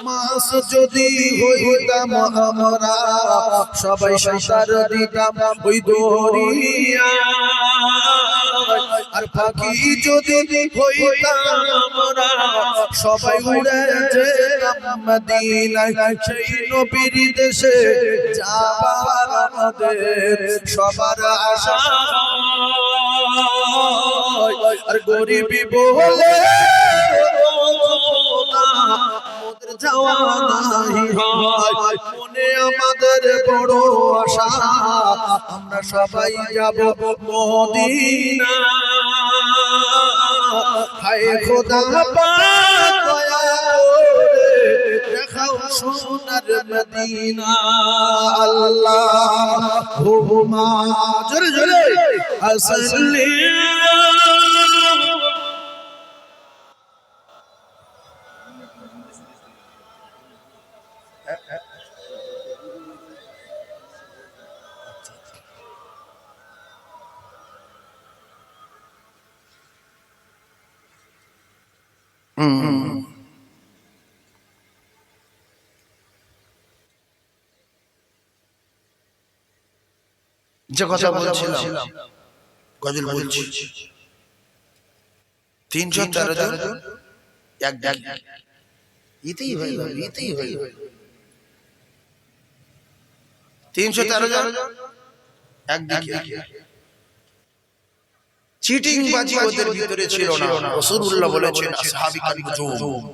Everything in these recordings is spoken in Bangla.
মাছ যদি হইতাম আমরা সবাই সাঁতার দিতাম ওই দরিয়া আর পাখি যদি হইতাম আমরা সবাই উড়ে যেতাম মদিনায় সেই নবীর দেশে যাবার আমাদের সবার আশা আর গরিবি বলে মোদের যাওয়া নাই হয় মনে আমাদের বড় আশা আমরা সবাই যাব মদিনা হায় খোদা পাক দয়া করে দেখাও সোনার মদিনা আল্লাহুম্মা জোরে জোরে আসলি যে কথা বলছিলাম গজল বলছি 313 জন এক ডাক এতেই হইল 313 জন এক দিকে চিটিং বাজি ওদের ভিতরে ছিল না রাসূলুল্লাহ বলেছেন আসহাবিকাল নুজুম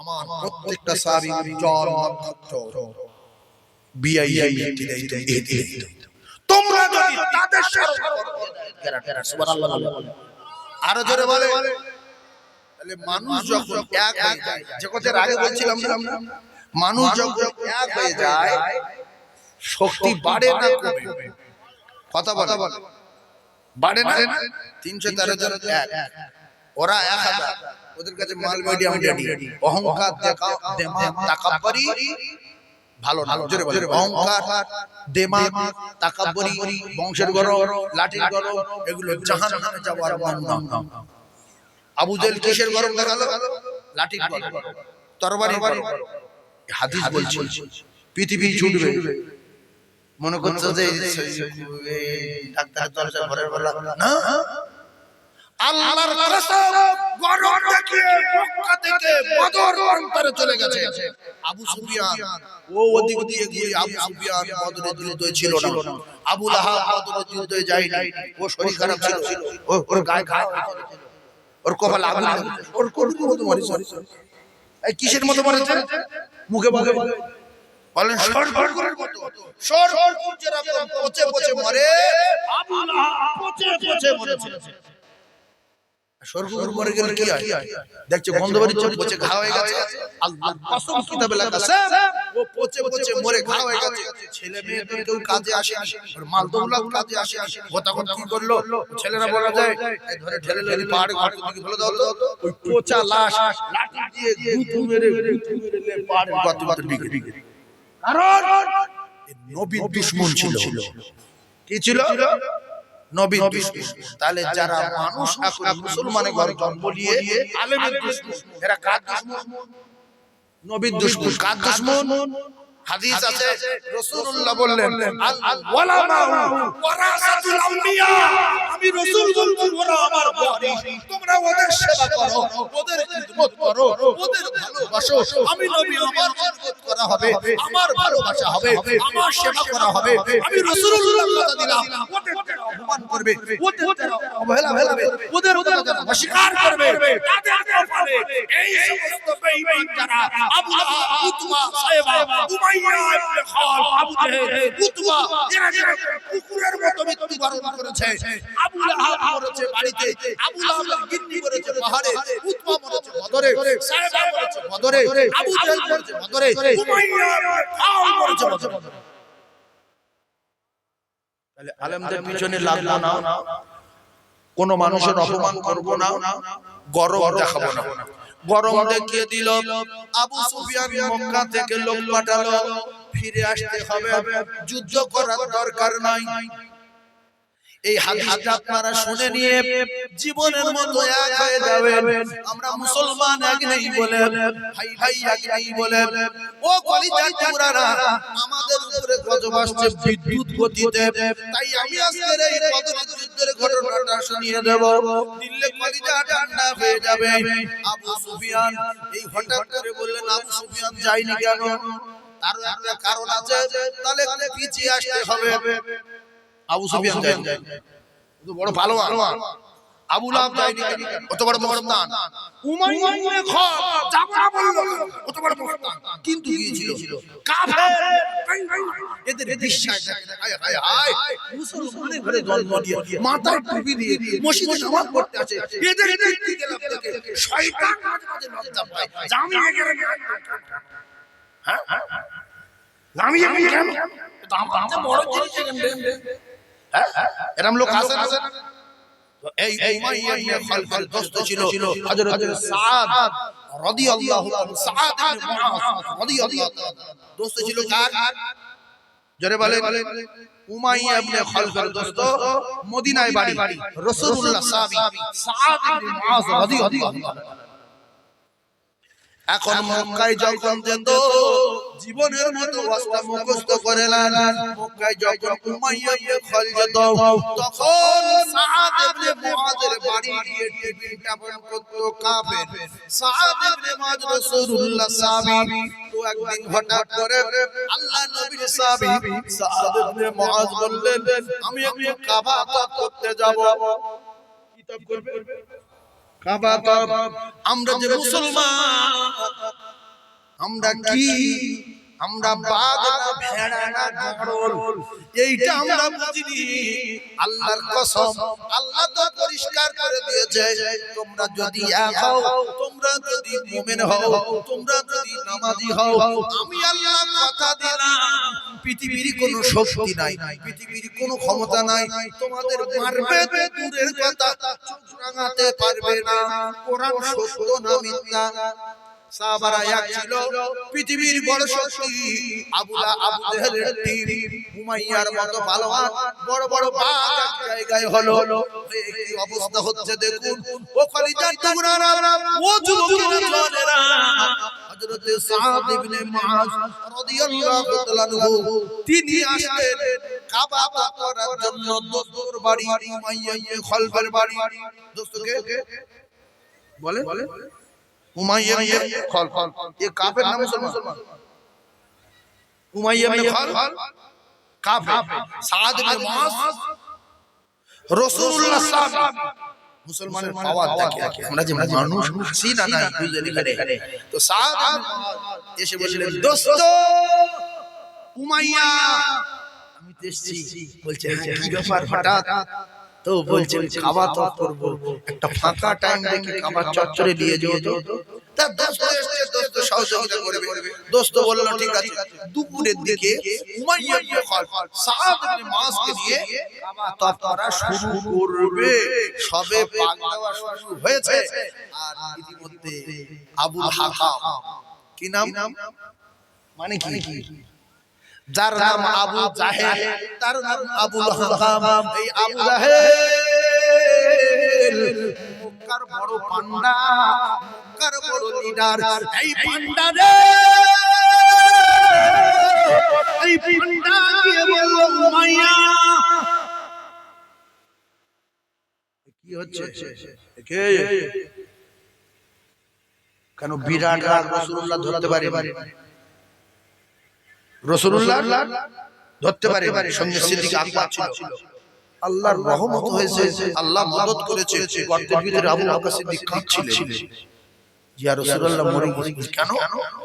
আমার প্রত্যেকটা সাহাবী উজ্জ্বল নক্ষত্র বিআইআইটি দায়িত্ব তোমরা যদি তাদের সাথে সুবহানাল্লাহ আরো জোরে বলে তাহলে মানুষ যখন এক হয়ে যায় যে কথা আগে বলছিলাম না মানুষ যখন এক হয়ে যায় শক্তি বাড়ে না কমে কথা বলে বাড়ে না 313 জন এক ওরা 1000 ওদের কাছে মাল মিডিয়াম রেডি অহংকার দেমাগ তাকাব্বুরি ভালো না জোরে বলে অহংকার দেমাগ তাকাব্বুরি বংশের গর্ব লাঠির গর্ব এগুলো জাহান্নামে যাওয়ার মামলা আবু জেহেল কিসের গর্ব দেখালো লাঠির গর্ব তরবারির গর্ব হাদিস বলছে পৃথিবী ছুটবে মনে করছে যে ডাক্তারের দরজা ঘরের বলা না আল্লাহর কসম গরম দেখিয়ে মক্কা থেকে বদর প্রান্তরে চলে গেছে আবু সুফিয়ান ওদিক দিয়ে গিয়ে আবু সুফিয়ান বদরের যুদ্ধে ছিল না আবু লাহাব বদরের যুদ্ধে যায়নি ও শরীর খারাপ ছিল ওর গায়ে ঘা ওর কপালে আগুন ওর কোরকুর মতো মরেছে এই কিসের মতো মরেছে মুখে মুখে বলেন সরগরের মতো সরগর যেরকম পচে পচে মরে আবু লাহাব পচে পচে মরেছে সরগর মরে গেলে কি হয় দেখছো গন্ধ বেরিয়েছে পচে ঘা হয়ে গেছে আল্লাহর কসম কিতাবে লেখা আছে ও পচে পচে মরে ঘা হয়ে গেছে ছেলে মেয়েদের কেউ কাজে আসে আর মাল দৌলত কাজে আসে ও তখন কি করলো ছেলেরা বলা যায় এই ধরে ঠেলে ঠেলে পাহাড় ঘাট দিকে ফেলে দাও তো ওই পচা লাশ লাঠি দিয়ে গুঁতো মেরে পাহাড়ের গর্তের ভিতর ঢুকে কারণ নবীর দুশমন ছিল কি ছিল নবীর দুশমন তাহলে যারা মানুষ এখন মুসলমানের ঘরে জন্ম নিয়ে আলেমের দুশমন এরা কার দুশমন নবীর দুশমন কার দুশমন হাদিস আছে রাসূলুল্লাহ বললেন আল ওয়ালামা ওয়ারাসাতুল আম্বিয়া আমি রাসূল বলছি ওরা আমার ওয়ারিস তোমরা ওদের সেবা করো ওদের খিদমত করো ওদের ভালোবাসো আমি নবী আমার খিদমত করা হবে আমার ভালোবাসা হবে আমার সেবা করা হবে আমি রাসূলুল্লাহ কথা দিলাম ওদের যারা অপমান করবে ওদের যারা অবহেলা করবে ওদের যারা অস্বীকার করবে তাদের কপালে এই সমস্ত বেঈমান যারা আবু লাহাব উতবা সাইবা উমাইয়া ইবনে খাল আবু জেহেল উতবা এরা যারা কুকুরের মতো মৃত্যুবরণ করেছে আবু লাহাব মরেছে বাড়িতে আবু লাহাব গিন্নি মরেছে পাহাড়ে উতবা মরেছে বদরে সাইবা মরেছে বদরে আবু জেহেল মরেছে বদরে উমাইয়া ইবনে খাল মরেছে বদরে তাহলে আলেমদের পিছনে লাগবো না কোন মানুষের অপমান করব না গরম দেখাবো না গরম দেখিয়ে দিল আবু সুফিয়ান মক্কা থেকে লোক পাঠালো ফিরে আসতে হবে যুদ্ধ করার দরকার নাই এই হাদিসটা আপনারা শুনে নিয়ে জীবনের মতো এক হয়ে যাবেন। আমরা মুসলমান এক নেই বলে, ভাই ভাই এক নেই বলে, ও কলিজার টুকরারা, আমাদের উপরে গজব আসছে বিদ্যুৎ গতিতে। তাই আমি আজকের এই বদরের যুদ্ধের ঘটনাটা শুনিয়ে দেব, দিলে কলিজা ঠান্ডা হয়ে যাবে। আবু সুফিয়ান এই হঠাৎ করে বললেন, আবু সুফিয়ান যায়নি কেন? তার একটা কারণ আছে, তাহলে পিছিয়ে আসতে হবে। আবু সুফিয়ান যায়নি, বড় ভালো আবু লাহাব যায়নি কেন? কত বড় মস্তান। উমাইয়া ইবনে খালদ যাবে না বলল, কত বড় মস্তান, কিন্তু গিয়েছিল কাফের। এদের বিশ্বাস হায় হায় হায়, মুসলমানের ঘরে জন্ম নিয়ে মাথায় টুপি দিয়ে মসজিদে নামাজ পড়তে আছে, এদের দেখতে গেলাম থেকে শয়তান মাঝে মাঝে লজ্জা পায়। জামিয়ে গেলেন, হ্যাঁ জামিয়ে কেন? এটা আমাদের বড় জিনিস এখানে, হ্যাঁ এরকম লোক আছে না? এই উমাইয়া ইবনে খালদের দোস্ত ছিল হযরত সাদ রাদিয়াল্লাহু আনহু, সাদ ইবনে মুআজ রাদিয়াল্লাহু তাআলা দোস্ত ছিল কার? জোরে বলেন। উমাইয়া ইবনে খালদের দোস্ত, মদিনায় বাড়ি, রাসূলুল্লাহ সাহাবী সাদ ইবনে মুআজ রাদিয়াল্লাহু তাআলা। এখন মক্কায় যখন যেত, জীবনের মতো ওয়াজটা মুখস্থ করে নেন। মক্কায় যখন উমাইয়া ইবনে খালদ যেত, তখন সাদ ইবনে মুআজের বাড়ি গিয়ে টিফিন টাপন করত কাফের। সাদ ইবনে মুআজ রাসূলুল্লাহ সাহাবী, তো একদিন হঠাৎ করে আল্লাহ নবীর সাহাবী সাদ ইবনে মুআজ বললেন, আমি একটু কাবা তওয়াফ করতে যাব। কি তওয়াফ করবে? কাবা তওয়াফ। আমরা যে মুসলমান, আমরা কি, আমরা বাঘ না ভেড়া না গরল, এইটা আমরা বুঝিনি। আল্লাহর কসম, আল্লাহ তো পরিষ্কার করে দিয়েছে, তোমরা যদি এক হও, তোমরা যদি মুমিন হও, তোমরা যদি নামাজি হও, আমি আল্লাহ কথা দিলাম, পৃথিবীর কোনো শক্তি নাই, পৃথিবীর কোনো ক্ষমতা নাই, তোমাদের মারবে তো দূরের কথা, চোখ রাঙাতে পারবে না। কোরআন সত্য না মিথ্যা? সাহাবারা এক ছিল, পৃথিবীর বড় শক্তি আবু জেহেলের তীর, উমাইয়ার মতো পালোয়ান, বড় বড় বাঘ এক জায়গায় হলো। এই অবস্থা হচ্ছে দেখুন। ও কলিজার টুকরারা, ও যুবকেরা, জওয়ানেরা, হযরত সাদ ইবনে মুআজ রাদিয়াল্লাহু তাআলা আনহু তিনি আসলেন কাবা তওয়াফ করার জন্য। দোস্তর বাড়ি উমাইয়া ইবনে খালদের বাড়ি। দোস্তকে বলে উমাইয়া ইবনে খালদ, ये काफिर ना मुसलमान। उमय्या इब्ने खालद काफिर, साद इब्ने मुआज রাসূলুল্লাহ সাহাবী। মুসলমানের পাওয়ার দেখে আমরা যে মানুষ আছি না নাই বুঝলেন এখানে। তো সাদ ইবনে মুআজ এসে বললেন, দোস্ত উমাইয়া, আমি এসেছি। বলছে কি ব্যাপার হঠাৎ? তো বলছেন কাবা তওয়াফ করব, একটা ফাঁকা টাইম দেখে কাবা চত্বরে নিয়ে যেও তো। তার দোস্ত এসে দোস্ত সহযোগিতা করবে। দোস্ত বলল ঠিক আছে। দুপুরের দিকে উমাইয়া ইবনে খালদ সাদ ইবনে মুআজকে নিয়ে কাবা তওয়াফ করা শুরু করবে। সবে পাক দেওয়া শুরু হয়েছে, আর ইতিমধ্যে আবুল হাকাম, কি নাম, মানে কি, যার নাম আবু জাহেল, তার নাম আবুল হাকাম। এই আবু জাহেল মক্কার বড় পান্ডা, মক্কার বড় লিডার। এই পান্ডা রে, এই পান্ডা গিয়ে বলল, উমাইয়া কি হচ্ছে? কে কেন বিরাট রাগ রাসূলুল্লাহ ধরতে পারে, রাসূলুল্লাহ ধরতে পারে। সঙ্গে সিদ্দিক আকবর ছিল। আল্লাহর রহমত হয়েছে, আল্লাহ মদদ করেছে। গর্তের ভিতরে আবু বকর সিদ্দিক কাঁদছিলেন, ইয়া রাসূলুল্লাহ মরে গেছে কেন?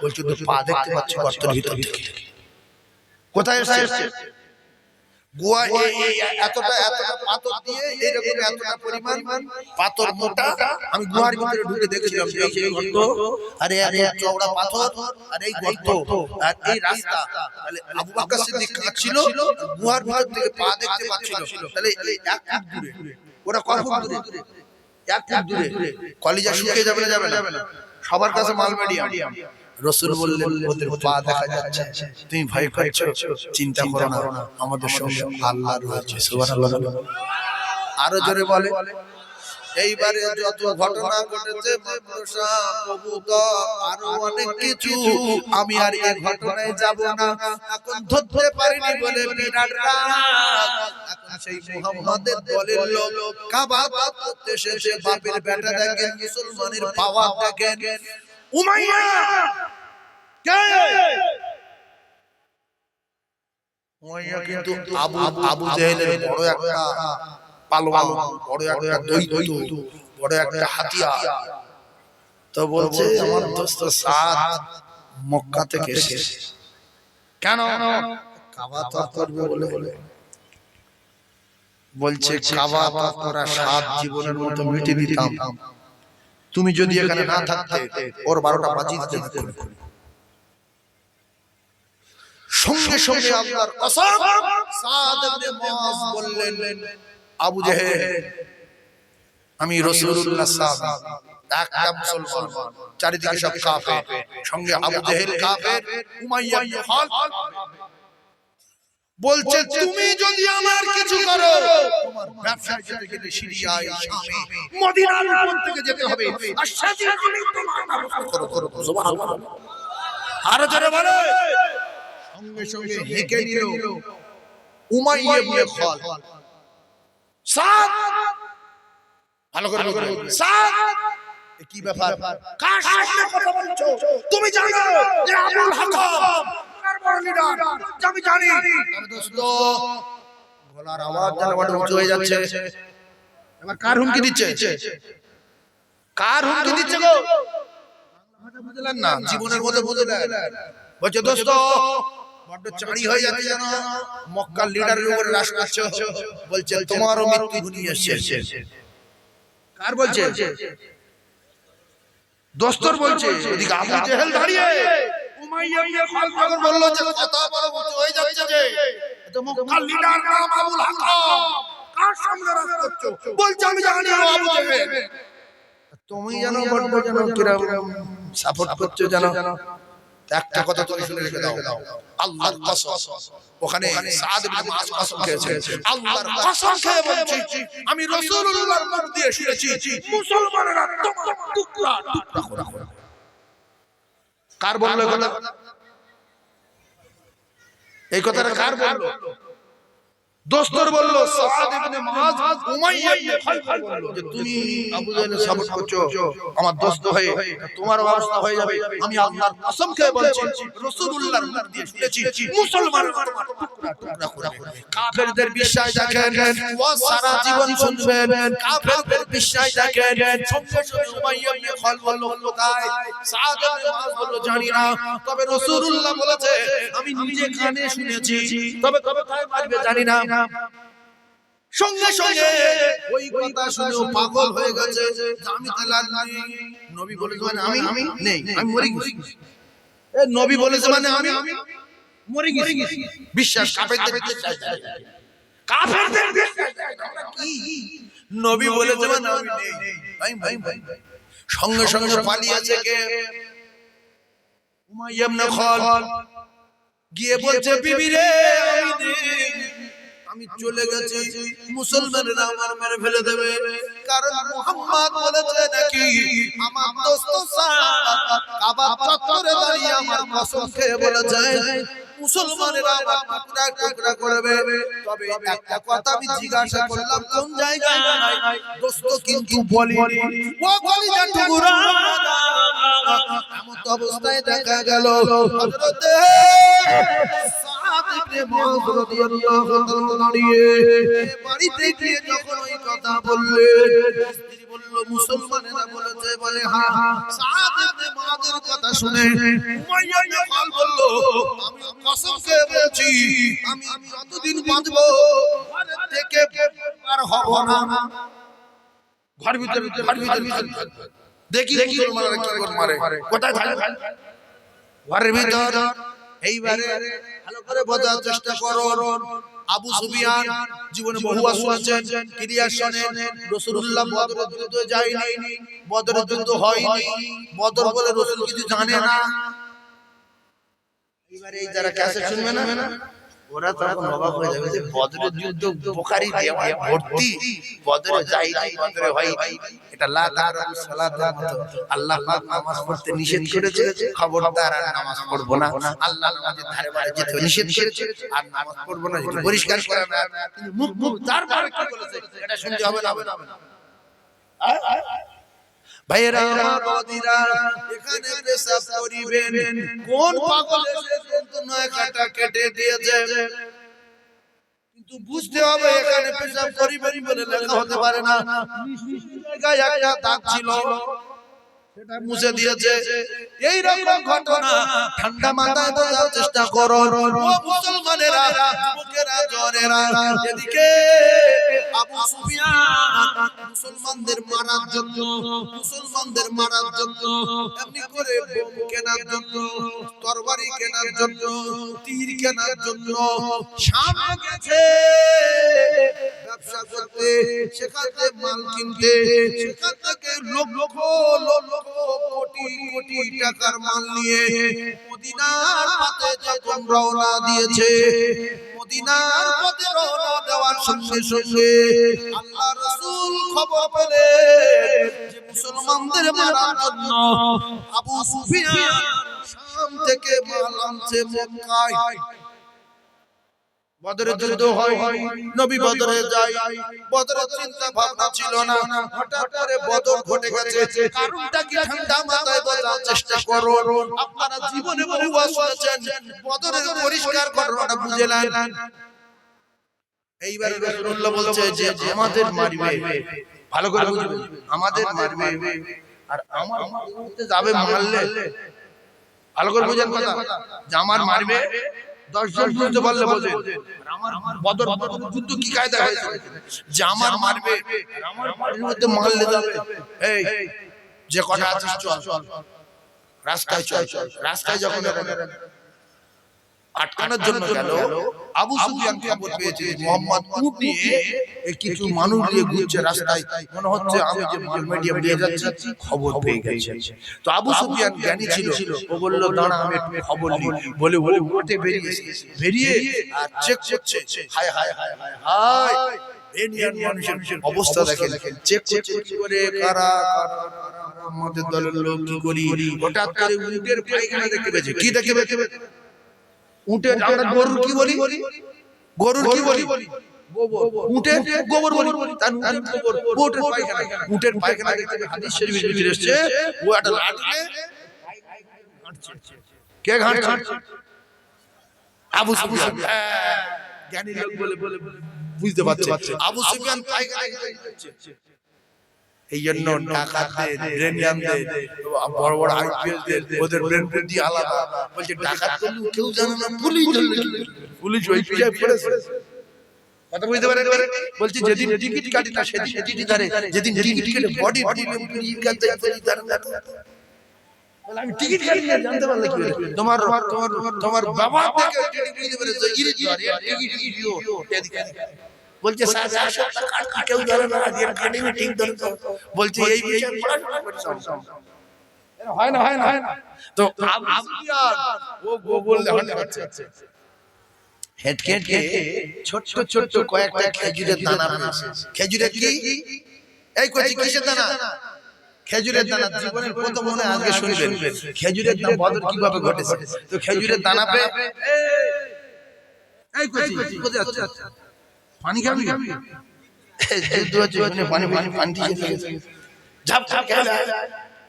বলছে তো পা দেখতে পাচ্ছি গর্তের ভিতর থেকে। কোথায় এসেছে? গোয়া এতটা পাথর দিয়ে, এইরকম এতটা পরিমাণ পাথর মোটা। আমি গুহার ভিতরে ঢুকে দেখেছিলাম, এই গর্ত, আরে এত চওড়া পাথর, আর এই গর্ত, আর এই রাস্তা। তাহলে আবু বকর সিদ্দিক কাঁদছিল, গুহার ভিতর থেকে পা দেখতে পাচ্ছিল। তাহলে এই এক ফুট দূরে, ওরা কত ফুট দূরে? এক ফুট দূরে। কলিজা শুকিয়ে যাবে না? যাবে না। সবার কাছে মাল মিডিয়াম। রাসূল বললেন, ওদের পা দেখা যাচ্ছে, তুমি ভয় করছো, চিন্তা করো না, আমাদের সঙ্গে আল্লাহ রয়েছে। সুবহানাল্লাহ। আরো জোরে বলে। এইবারে যত ঘটনা ঘটেছে মাদ্রাসা কবুতর আরো অনেক কিছু, আমি আর এই ঘটনায় যাব না। এখন ধরতে পারিনি বলে বিরাট রাগ। এখন সেই মুহাম্মাদের দলের লোক কাবা করতে এসেছে, বাপের বেটা দেখেন, মুসলমানের পাওয়ার দেখেন। উমাইয়া কে? উমাইয়া কিন্তু আবু জেহেলের বড় একটা পালোয়ান, বড় একটা দৈত্য, বড় একটা হাতিয়ার। তো বলছে আমার দোস্ত সাদ মক্কা থেকে এসেছে। কেন? কাবা তো করবে বলে। বলছে কাবা তো করা সাত জীবনের মতো মিটে দিতাম, তুমি যদি এখানে না থাকতে ওর 12টা বাজিয়ে দিতে। সঙ্গে সঙ্গে আল্লাহর কসম, সাদ ইবনে মুআজ বললেন, আবু জেহেল আমি রাসূলুল্লাহ সাল্লাল্লাহু আলাইহি ওয়াসাল্লাম, একটা মুসলমান, চারিদিকে সব কাফের, সঙ্গে আবু জেহেল কাফের, উমাইয়া ইবনে খালদ। বলছে তুমি যদি আমার কিছু করো, তোমার ব্যবসা যেতে গেলে সিরিয়ায়, শামে, মদিনার উপর থেকে যেতে হবে, আর সেদিন আমি তোমার ব্যবসা করব। সুবহানাল্লাহ। আর জোরে বলে। সঙ্গে সঙ্গে হেঁকে নিল উমাইয়া ইবনে খালদ। সাদ, ভালো করে বলুন, সাদ কি ব্যাপার? কার সামনে কথা বলছো? তুমি জানো যে আবুল হাকাম কার বড় লিডার? আমি জানি। তবে দোস্ত গলার আওয়াজ যেন বড় উঁচু হয়ে যাচ্ছে। এবার কার হুমকি দিচ্ছে? কার হুমকি দিচ্ছে গো? বুঝলেন না? জীবনের মধ্যে বুঝলেন। বলছে দোস্ত বড় চাঁড়ি হয়ে যাচ্ছে যেন, মক্কার লিডারের উপরে রাশ করছো। বলছে তোমারও মৃত্যু ঘনিয়ে এসেছে। কার বলছে? দোস্তর বলছে। ওদিকে আবু জেহেল দাঁড়িয়ে, উমাইয়া ইবনে খালদ যখন বলল যে কথা বড় উঁচু হয়ে যাচ্ছে, যে এটা মক্কার লিডার নাম আবুল হাকাম, কার সামনে রাজ করছো? বলছে আমি জানি ও আবু জেহেল। তুমি জানো বড় জানো কিরকম সাপোর্ট করছো জানো। একটা কথা তুমি শুনে রেখে দাও, আল্লাহর কসম, ওখানে সাদ ইবনে মুআজ কসম খেয়েছে, আল্লাহর কসম খেয়ে বলছি আমি রাসূলুল্লাহর মুখ দিয়ে শুনেছি মুসলমানেরা তোমার টুকরা টুকরা করে। কার বললো কথা? এই কথাটা কার বললো? দোস্তর বললো, সাদ ইবনে মুআজ উমাইয়া ইবনে খালদ বললো যে তুমি আবু জেহেলের সাপোর্ট করছো আমার দোস্ত হয়ে, তোমার অবস্থা হয়ে যাবে। আমি আল্লাহর কসম খেয়ে বলছি রাসূলুল্লাহর মুখ দিয়ে শুনেছি মুসলমানরা তোমার টুকরা টুকরা করে। কাফেরদের বিশ্বাস দেখেন, ও সারা জীবন শুনবেন। কাফেরদের বিশ্বাস দেখেন। সঙ্গে সঙ্গে উমাইয়া ইবনে খালদ বলল কোথায়? সাদ ইবনে মুআজ বলল জানি না, তবে রাসূলুল্লাহ বলেছে আমি নিজে কানে শুনেছি, তবে কোথায় পারবে জানি না। সঙ্গে সঙ্গে ওই কথা শুনে পাগল হয়ে গেছে। আমি তাহলে নবী বলেছে মানে আমি নেই, আমি মরে গেছি। এ নবী বলেছে মানে আমি মরে গেছি। বিশ্বাস কাফেরদের বিশ্বাস, কাফেরদের বিশ্বাস কি? নবী বলেছে মানে আমি নেই, ভাই। সঙ্গে সঙ্গে পালিয়েছে কে? উমাইয়া ইবনে খালদ গিয়ে বলছে বিবি রে আমি নেই, আমি চলে গেছি, মুসলমানরা আমার মেরে ফেলে দেবে, কারণ মুহাম্মদ বলেছে নাকি আমার দোস্ত সাদ কাবা চত্বরে দাঁড়িয়ে আমার কসম খেয়ে বলেছে মুসলমানেরা আমার টুকরা টুকরা করবে। তবে একটা কথা আমি জিজ্ঞাসা করলাম কোন জায়গায়? দোস্ত কিন্তু বলিনি। ও কলিজা টুকরা এমন অবস্থায় দেখা গেল হযরতে সাদ ইবনে মুআজ রাদিয়াল্লাহু তাআলা দাঁড়িয়ে বাড়িতে গিয়ে যখন ওই কথা বললেন, স্ত্রী বলল মুসলমানেরা বলেছে বলে হ্যাঁ। সাদ ইবনে মুআজের কথা শুনে উমাইয়া ইবনে খালদ বলল আমি কসম খেয়ে বলছি আমি যতদিন বাঁচবো ঘর থেকে আর হব না। ঘর ভিতরে দেখি মুসলমানরা কি করে মারে, কোথায় থাকে ঘরের ভিতর। এইবারে ভালো করে বোঝার চেষ্টা করুন। আবু সুফিয়ান জীবনে বহুবার শুনেছেন ক্রিয়া শোনেন, রাসূলুল্লাহ বদরের যুদ্ধে যায়নি, বদরের যুদ্ধ হয়নি, বদর বলে রাসূল কিছু জানে না। এইবারে এই যারা ক্যাসেট শুনবে না, ওরা তখন অবাক হয়ে যাবে যে বদরের যুদ্ধ বুখারী দেওয়ায় ভর্তি, বদরে যায়নি, বদরে হয়নি। এটা লা তাকরাবু সালাতের মতো। আল্লাহ পাক নামাজ পড়তে নিষেধ করেছে, খবরদার আর নামাজ পড়বো না। আল্লাহ নামাজের ধারে বারে যেতে নিষেধ করেছে, আর নামাজ পড়বো না, এটা পরিষ্কার করে না। কিন্তু মুখ তারপরে কি বলেছে এটা শুনতে হবে না? ভাইরা বাবাদিরা, এখানে পেশাব করিবেন, কোন পাগল এসে যন্ত্রণায় কাটা কেটে দিয়েছে, কিন্তু বুঝতে হবে এখানে পেশাব করিবেন বলে লেখা হতে পারে না। জায়গায় একটা দাগ ছিল, সেটা মুছে দিয়েছে। এই রকম ঘটনা ঠান্ডা মাথায় বোঝার চেষ্টা করো ও মুসলমানেরা, যুবকেরা, জওয়ানেরা। এদিকে আবু সুফিয়ান মুসলমানদের মারার জন্য, মুসলমানদের মারার জন্য, এমনি করে বোম কেনার জন্য, তরবারি কেনার জন্য, তীর কেনার জন্য শাম গেছে ব্যবসা করতে, সেখান থেকে মাল কিনতে, সেখান থেকে লক্ষ লক্ষ কোটি কোটি টাকার মাল নিয়ে মদিনার পথে যখন রওনা দিয়েছে, মদিনার পথে রওনা দেওয়ার সঙ্গে সঙ্গে আল্লাহ রাসূল খবর পেলেন যে মুসলমানদের মারার জন্য আবু সুফিয়ান শাম থেকে মাল আনছে মক্কায়। বদরের যুদ্ধ হয়, নবী বদরে যায়, বদরের চিন্তা ভাবনা ছিল না, হঠাৎ করে বদর ঘটে গেছে। কারণটা কি ঠান্ডা মাথায় বোঝার চেষ্টা করো। আপনারা জীবনে বহুবার শুনেছেন, বদরের পরিষ্কার ঘটনাটা বুঝে নেন। এইবার রাসূলুল্লাহ বলছে যে আমাদের মারবে, ভালো করে বুঝবেন, আমাদের মারবে, আর আমার মারতে যাবে মারলে, ভালো করে বুঝেন কথা, যে আমার মারবে 10 জন বুঝতে পারলে বোঝেন। আমার বদর যুদ্ধ কি কায়দা হয়েছে যে আমার মারবে, আর আমার বাড়ির মধ্যে মারলে যাবে। এই যে কথা আছে চল, রাস্তায় চল। রাস্তায় যখন আটকানোর জন্য গেল, আবু সুফিয়ান খবর পেয়েছে মুহাম্মদ উট নিয়ে কিছু মানুষ নিয়ে ঘুরছে রাস্তায়, মনে হচ্ছে আমি যে মাল মিডিয়াম নিয়ে যাচ্ছি, খবর পেয়ে গেছে। তো আবু সুফিয়ান জ্ঞানী ছিল, ও বলল দাঁড়া আমি একটু খবর নিই, বলে বলে উঠে বেরিয়ে আর চেক করছে। হায় হায় হায় হায় হায়, ইন্ডিয়ান মানুষের অবস্থা দেখেন, চেক করে কারা আমাদের দলের লোক কি করি, হঠাৎ করে উটের পায়খানা দেখতে পেয়েছে। কি দেখতে পেয়েছে? উটের, আমরা গরুর কি বলি, গরুর কি বলি, গোবর। উটের গোবর বলি, তার উটের গোবর, উটের পায়খানা, উটের পায়খানা দেখতে হাদিস শরীফে ভিতরে এসেছে, ও একটা লাঠি কে ঘাঁটছে? আবু সুফিয়ান। জ্ঞানী লোক বলে বুঝতে পারছে আবু সুফিয়ান পায়খানা ঘাঁটছে। এই জন্য ডাকাতদের, ব্রেনিয়ামদের, বড় বড় আইপিএসদের ওদের ব্রেন বুদ্ধি আলাদা। বলছে ডাকাত করলে কেউ জানে না, পুলিশ ধরলে, পুলিশ ওই পিছায় পড়েছে। কথা বুঝতে পারেন? বলছে যেদিন টিকিট কাটি না সেদিন টিটি ধরে, যেদিন টিকিট কেটে বডি পুলিশ কাটতে ধরে। বলে আমি টিকিট কাটি না, জানতে পারলে কি হবে? তোমার তোমার বাবা থেকে টিটি বুঝতে পেরেছে, ইরিট ধরে টিকিট ইডিও এদিকে। বলছে কেউ ধরে না, একাডেমি ঠিক ধরে। বলছে এই বিচার হয় না, হয় না, হয় না। তো আবু সুফিয়ান ও বললে হচ্ছে হেডকে ছোট ছোট কয়েকটা খেজুরের দানা পেয়েছে। খেজুরের কি এই কইছি কিসের দানা? খেজুরের দানা। জীবনের প্রথম মনে আজকে শুনবেন খেজুরের দানা বদর কিভাবে ঘটেছে। তো খেজুরের দানা পেয়ে এই কইছি কোথায় যাচ্ছে? পানি খাবি? যুদ্ধ হচ্ছে, পানি পানি পানি দিয়ে ঝাপ ঝাপ খেলে।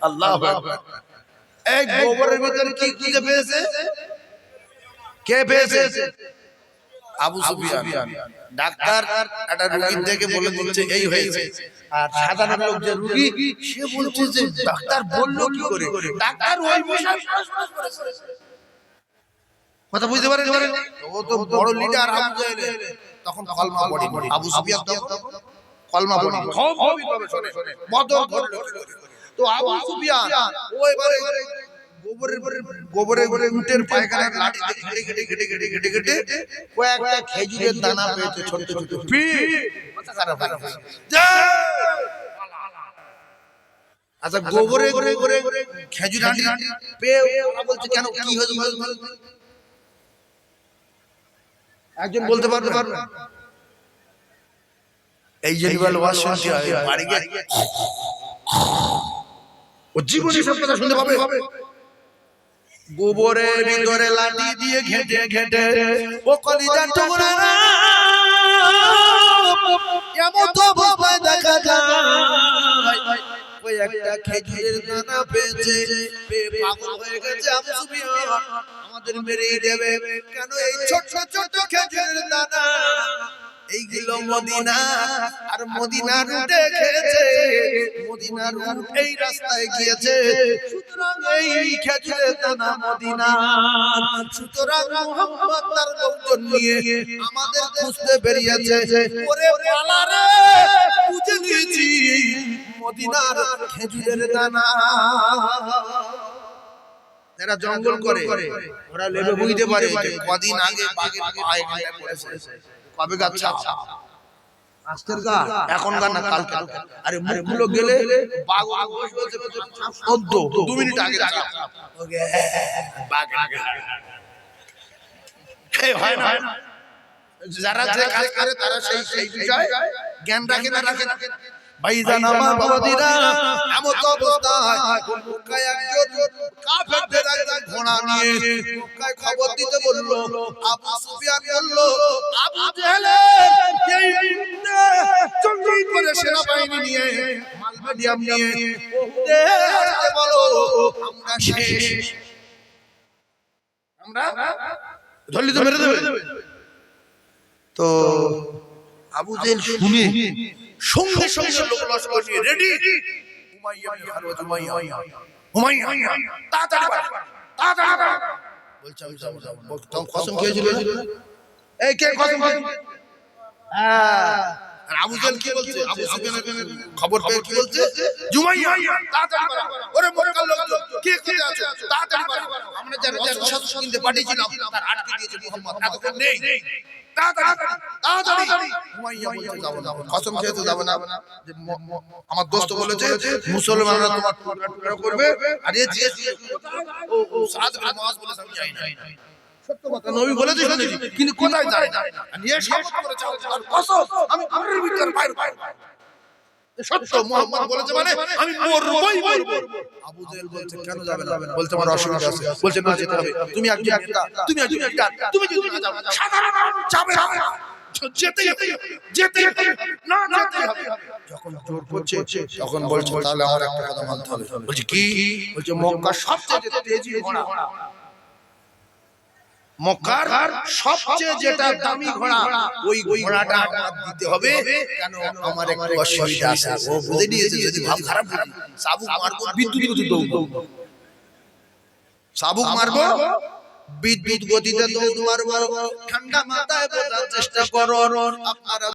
আল্লাহু আকবার। এই গোবরের ভিতরে কি কি পেয়েছে? কে পেয়েছে? আবু সুফিয়ান। ডাক্তার একটা রোগীর দেখে বলে দিচ্ছে এই হয়েছে। আর সাধারণ লোক যে রোগী, সে বলছে যে ডাক্তার বললো কি করে? ডাক্তার ওই বিষয় কথা বুঝতে পারেন? ও তো বড় লিডার আবু জাহেল, তখন কলমা পড়ি। আবু সুফিয়ান তখন কলমা পড়ি, খুবই ভাবে শুনে বদর ঘটলো। তো আবু সুফিয়ান ও এবারে গোবরের উটের পায়খানার লাঠি দিয়ে ঘেটে ঘেটে ঘেটে ঘেটে ঘেটে কয়েকটা খেজুরের দানা পেয়েছে, ছোট ছোট। আচ্ছা, গোবরে খেজুর পেয়ে বলছে কেন, কি হয়েছে? একজন বলতে পারবে? এই যে ওয়াজ শুনতে হয় বাড়ি গিয়ে ও জীবনে সব কথা শুনতে পাবে। গোবরের ভিতরে লাঠি দিয়ে ঘেঁটে ঘেঁটে ও কলিজার টুকরা না এমন তো অবস্থায় দেখা যায় ওই একটা খেজুরের দানা পেয়েছে, পেয়ে পাগল হয়ে গেছে আবু সুফিয়ান আমাদের মেরেই দেবে। কেন এই ছোট ছোট খেজুরের দানা এইগুলো মদিনা আর মদিনার রুটে খেয়েছে, মদিনার রুট এই রাস্তায় গিয়েছে, সুতরাং এই খেজুরের দানা মদিনা। সুতরাং মুহাম্মদ তার লোকজন নিয়ে আমাদের খুঁজতে বেরিয়েছে। ওরে পালারে খুঁজে নিয়েছি মদিনার খেজুরের দানা। যারা জঙ্গল করে ওরা লেবে বুঝতে পারে যে কদিন আগে বাঘের পায়ে কাটা পড়েছে, কবে গাছা আজকের গা এখন গা না কালকে। আরে মুখগুলো গেলে বাঘ বসে বসে 2 মিনিট আগে ওকে বাঘ আগে এই হয় না। যারা যে কাজ করে তারা সেই বিষয় জ্ঞান রাখে না রাখে ভাইজান আমার বাবাজিরা এমন তো অবস্থা মক্কায় একজন কাফেরদের একজন ঘোড়া নিয়ে মক্কায় খবর দিতে বলল। আবু সুফিয়ান বলল আবু জেহেলের এই জঙ্গি করে সেনাবাহিনী নিয়ে মাল মিডিয়াম নিয়ে ওহুদে আসতে বলো, আমরা শেষ, আমরা ধরলি তো মেরে দেবে। তো আবু জেহেল শুনে সঙ্গে সঙ্গে লোক লস্কর নিয়ে রেডি। উমাইয়া বিন খালদ, উমাইয়া তাড়াতাড়ি বলছে আমি যাব। তখন কসম খেয়েছিল, এই কে কসম খেয়েছিল? আর আবু জেহেল কি বলছে? আবু সুফিয়ানের খবর পেয়ে কি বলছে? উমাইয়া তাড়াতাড়ি পারা, ওরে মক্কার লোক কে কোথায় আছে তাড়াতাড়ি পারা, আমরা যার রসদ কিনতে পাঠিয়েছিলাম তার আটকে দিয়েছে মুহাম্মদ, এতক্ষণ নেই, কসম খেয়ে যাব না। আমার দোস্ত বলেছে মুসলমানরা তোমার টুকরা করবে, আর এই যে ও সাদ বিন মুআজ বলেছে আমি যাই না। সত্য কথা নবী বলেছে শুনেছি, কিন্তু কোথায় যায় না। আর নিয়ে শপথ করেছে আল্লাহর কসম আমি ঘরের ভিতর বাইরে সত্য মুহাম্মদ বলেছে মানে আমি মরবই মরব। আবু জেহেল বলছে কেন যাবে না? বলছে আমার অসুবিধা আছে। বলছে না যেতে হবে, তুমি একজন নেতা, তুমি একজন লিডার, তুমি যদি না যাও সাধারণ যাবে না, যেতে না যেতে হবে। যখন জোর করছে তখন বলছে তাহলে আমার একটা কথা মানতে হবে। বলছে কি? বলছে মক্কার সবচেয়ে তেজি ঘোড়া, মক্কার সবচেয়ে যেটা দামি ঘোড়া ওই ঘোড়াটা আমার দিতে হবে। কেন? আমার একটু অসুবিধা আছে। ও বুঝে নিয়েছে যদি ভাব খারাপ বুঝি সাবুক মারবো বিদ্যুৎ গতিতে দৌড়, সাবুক মারবো বিদ্যুৎ গতিতে দৌড় মারবো। ঠান্ডা মাথায় বোঝার চেষ্টা করো আপনারা।